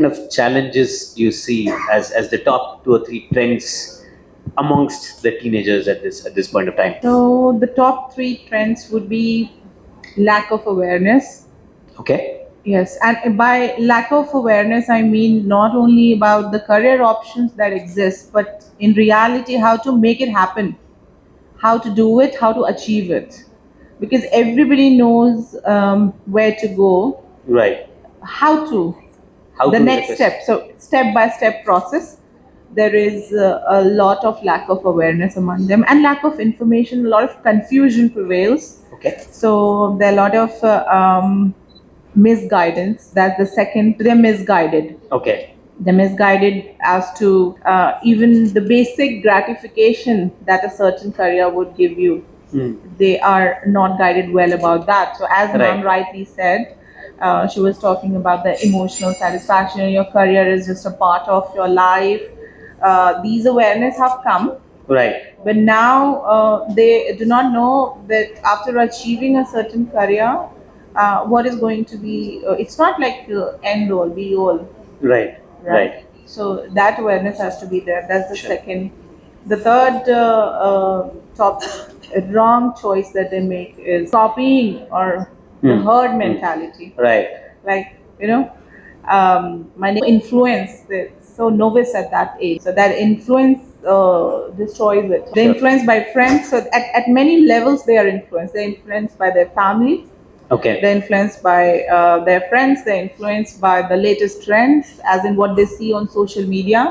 kind of challenges do you see as the top 2 or 3 trends amongst the teenagers at this point of time? So the top three trends would be lack of awareness. Okay. Yes, and by lack of awareness, I mean not only about the career options that exist, but in reality, how to make it happen, how to do it, how to achieve it. Because everybody knows where to go, Right. how to, How the to next is step. So, step by step process. There is a lot of lack of awareness among them and lack of information, a lot of confusion prevails. Okay. So, there are a lot of misguidance. That's the second. They're misguided. Okay. They're misguided as to even the basic gratification that a certain career would give you. They are not guided well about that. So, as Ma'am rightly said, she was talking about the emotional satisfaction. Your career is just a part of your life. These awareness have come. Right. But now they do not know that after achieving a certain career, what is going to be. It's not like end all, be all. Right. Right. So that awareness has to be there. That's the Sure. second. The third top wrong choice that they make is copying or the herd mentality. Right. Like, my influence, they're so novice at that age. So that influence destroys it. They're Sure. influenced by friends. So at many levels they are influenced. They're influenced by their family. Okay. They're influenced by their friends. They're influenced by the latest trends, as in what they see on social media,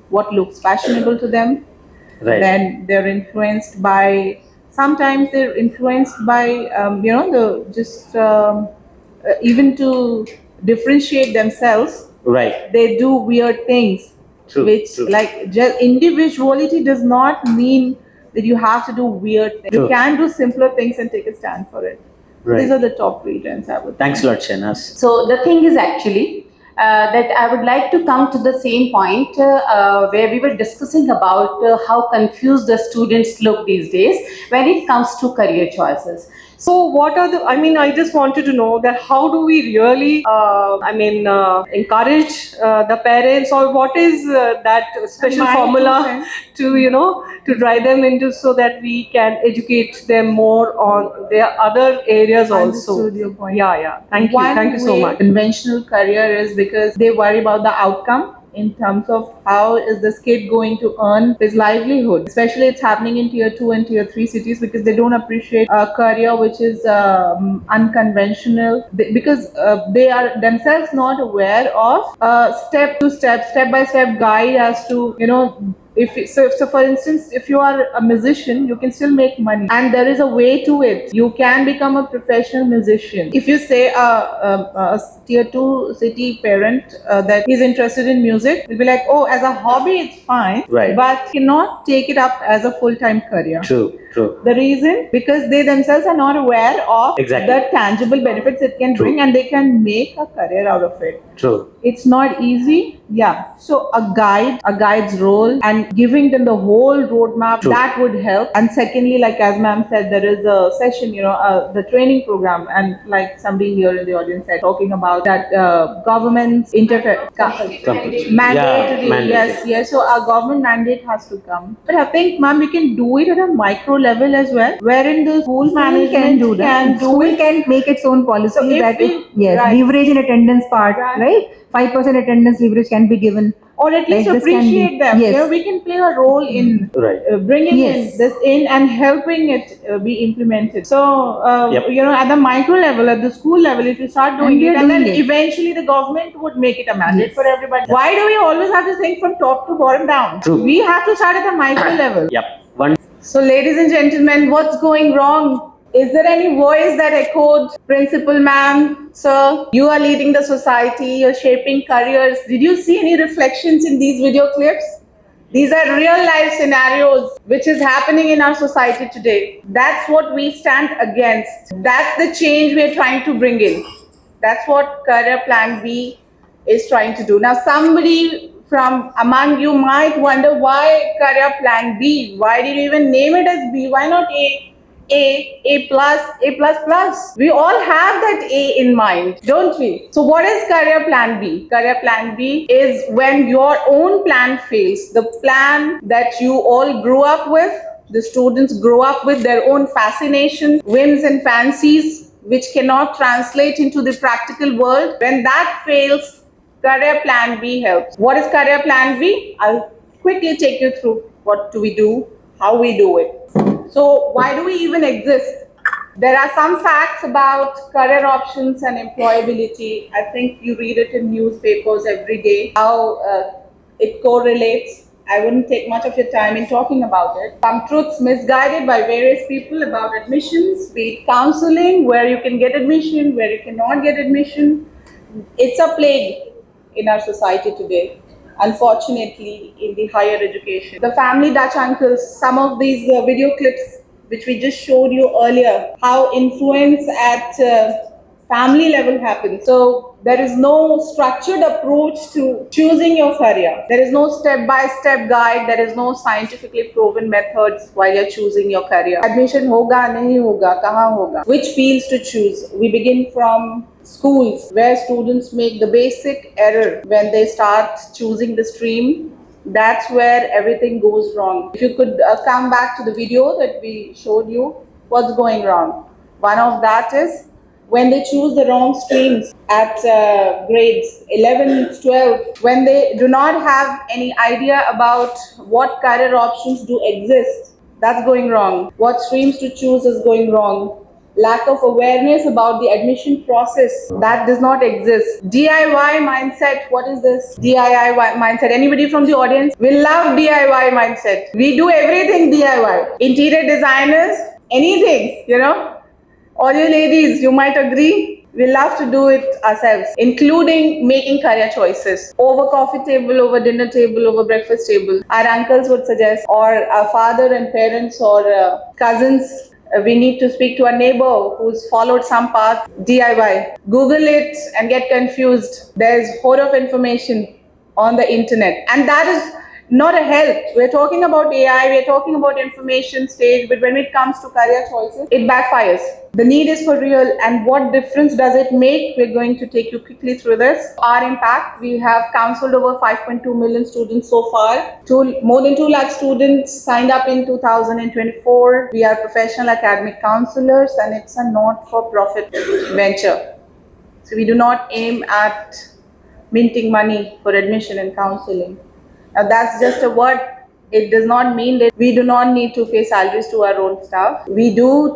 what looks fashionable to them. Right. Then they're influenced by. Sometimes they're influenced by even to differentiate themselves. Right. They do weird things. True. Which True. like just individuality does not mean that you have to do weird things. True. You can do simpler things and take a stand for it. Right. These are the top three trends I would. Thanks a lot, Shahnaz. So the thing is actually that I would like to come to the same point where we were discussing about how confused the students look these days when it comes to career choices. So what are I just wanted to know that how do we really, encourage the parents, or what is that special My formula to drive them into, so that we can educate them more on their other areas also. Understood your point. Yeah. Thank you so much. Conventional career is because they worry about the outcome in terms of how is this kid going to earn his livelihood. Especially it's happening in tier 2 and tier 3 cities because they don't appreciate a career which is unconventional, because they are themselves not aware of step by step guide as to so for instance, if you are a musician, you can still make money, and there is a way to it. You can become a professional musician. If you say a tier 2 city parent that he's interested in music, will be like, oh, as a hobby it's fine, Right. but cannot take it up as a full-time career. True. True. The reason, because they themselves are not aware of Exactly. the tangible benefits it can True. bring, and they can make a career out of it. True. It's not easy. Yeah. So a guide's role, and giving them the whole roadmap, True. that would help. And secondly, like as ma'am said, there is a session, the training program, and like somebody here in the audience said, talking about that government's mandatory. mandatory. Yes. So a government mandate has to come. But I think, ma'am, we can do it at a micro level as well, wherein the school management can do that. can do School it. can make its own policy So if that we- yes, right. leverage in attendance part, Right. right? 5% attendance leverage can be given. Or at least Like this can be- appreciate them. yes. We can play a role in Right. bringing Yes. this in and helping it be implemented. So, Yep. at the micro level, at the school level, if you start doing And we it, are and then doing it. eventually the government would make it a mandate Yes. for everybody. Why do we always have to think from top to bottom down? True. We have to start at the micro level. Yep. One. So, ladies and gentlemen, what's going wrong? Is there any voice that echoed, Principal Ma'am, sir? You are leading the society, you're shaping careers. Did you see any reflections in these video clips? These are real life scenarios which is happening in our society today. That's what we stand against. That's the change we're trying to bring in. That's what Career Plan B is trying to do. Now, somebody from among you might wonder, why Career Plan B? Why did you even name it as B? Why not A? A plus, A plus plus. We all have that A in mind, don't we? So what is career plan B? Career plan B is when your own plan fails, the plan that you all grew up with, the students grow up with their own fascinations, whims and fancies, which cannot translate into the practical world. When that fails, career plan B helps. What is career plan B? I'll quickly take you through what do we do, how we do it. So why do we even exist? There are some facts about career options and employability. I think you read it in newspapers every day, how it correlates. I wouldn't take much of your time in talking about it. Some truths misguided by various people about admissions, be it counseling, where you can get admission, where you cannot get admission. It's a plague in our society today, unfortunately, in the higher education. The family Dutch uncles, some of these video clips which we just showed you earlier, how influence at family level happens. So there is no structured approach to choosing your career. There is no step-by-step guide. There is no scientifically proven methods while you're choosing your career. Admission hoga, nahi hoga, kahan hoga? Which fields to choose? We begin from schools where students make the basic error when they start choosing the stream. That's where everything goes wrong. If you could come back to the video that we showed you, what's going wrong? One of that is when they choose the wrong streams at grades 11, 12, when they do not have any idea about what career options do exist, that's going wrong. What streams to choose is going wrong. Lack of awareness about the admission process, that does not exist. DIY mindset, what is this? DIY mindset. Anybody from the audience? We love DIY mindset. We do everything DIY. Interior designers, anything, All you ladies, you might agree, we love to do it ourselves, including making career choices. Over coffee table, over dinner table, over breakfast table. Our uncles would suggest, or our father and parents or cousins, we need to speak to a neighbor who's followed some path. DIY. Google it and get confused. There's a whole of information on the internet. And that is not a help. We're talking about AI, we're talking about information stage, but when it comes to career choices, it backfires. The need is for real, and what difference does it make? We're going to take you quickly through this. Our impact, we have counseled over 5.2 million students so far. More than 2 lakh students signed up in 2024. We are professional academic counselors, and it's a not-for-profit venture. So we do not aim at minting money for admission and counseling. Now that's just a word. It does not mean that we do not need to pay salaries to our own staff. We do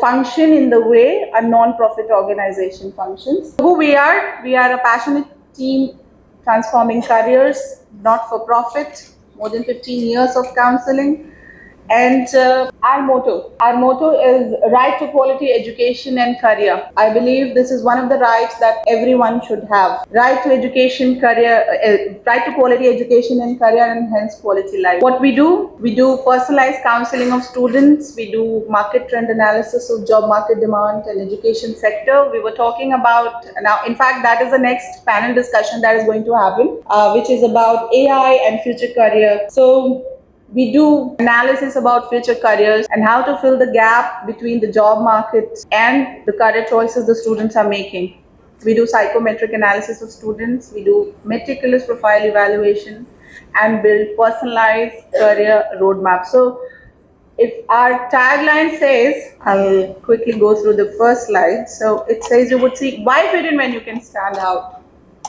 function in the way a non-profit organization functions. Who we are a passionate team transforming careers, not for profit, more than 15 years of counseling. And our motto is right to quality education and career. I believe this is one of the rights that everyone should have. Right to education, career, right to quality education and career, and hence quality life. What we do personalized counseling of students. We do market trend analysis of job market demand and education sector. We were talking about, now in fact that is the next panel discussion that is going to happen, which is about AI and future career. So we do analysis about future careers and how to fill the gap between the job market and the career choices the students are making. We do psychometric analysis of students. We do meticulous profile evaluation and build personalized career roadmap. So if our tagline says, I'll quickly go through the first slide. So it says, you would see, why fit in when you can stand out?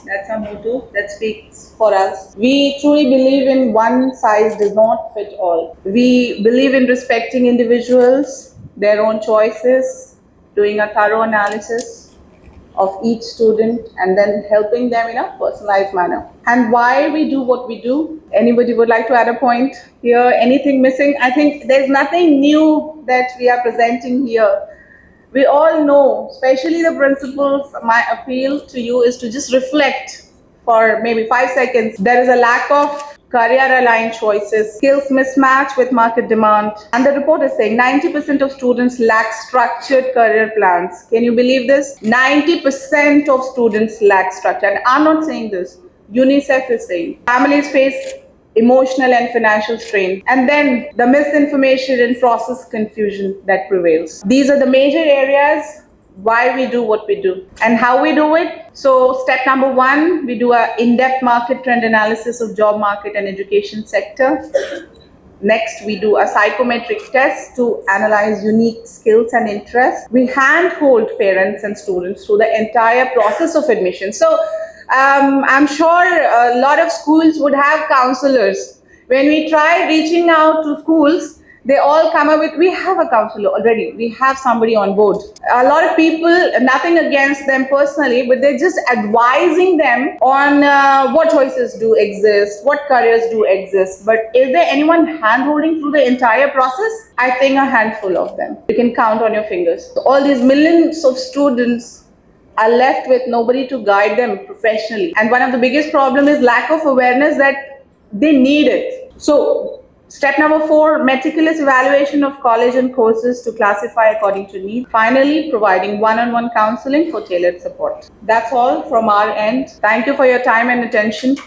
That's our motto that speaks for us. We truly believe in one size does not fit all. We believe in respecting individuals, their own choices, doing a thorough analysis of each student and then helping them in a personalized manner. And why we do what we do? Anybody would like to add a point here? Anything missing? I think there's nothing new that we are presenting here. We all know, especially the principals, my appeal to you is to just reflect for maybe 5 seconds. There is a lack of career-aligned choices, skills mismatch with market demand. And the report is saying 90% of students lack structured career plans. Can you believe this? 90% of students lack structure. And I'm not saying this. UNICEF is saying families face emotional and financial strain, and then the misinformation and process confusion that prevails. These are the major areas why we do what we do and how we do it. So step number one, we do a in-depth market trend analysis of job market and education sector. Next, we do a psychometric test to analyze unique skills and interests. We handhold parents and students through the entire process of admission. So I'm sure a lot of schools would have counselors. When we try reaching out to schools, they all come up with, we have a counselor already, we have somebody on board. A lot of people, nothing against them personally, but they're just advising them on what choices do exist, what careers do exist. But is there anyone hand-holding through the entire process? I think a handful of them. You can count on your fingers. So all these millions of students are left with nobody to guide them professionally. And one of the biggest problems is lack of awareness that they need it. So step number 4, meticulous evaluation of college and courses to classify according to need. Finally, providing one-on-one counseling for tailored support. That's all from our end. Thank you for your time and attention.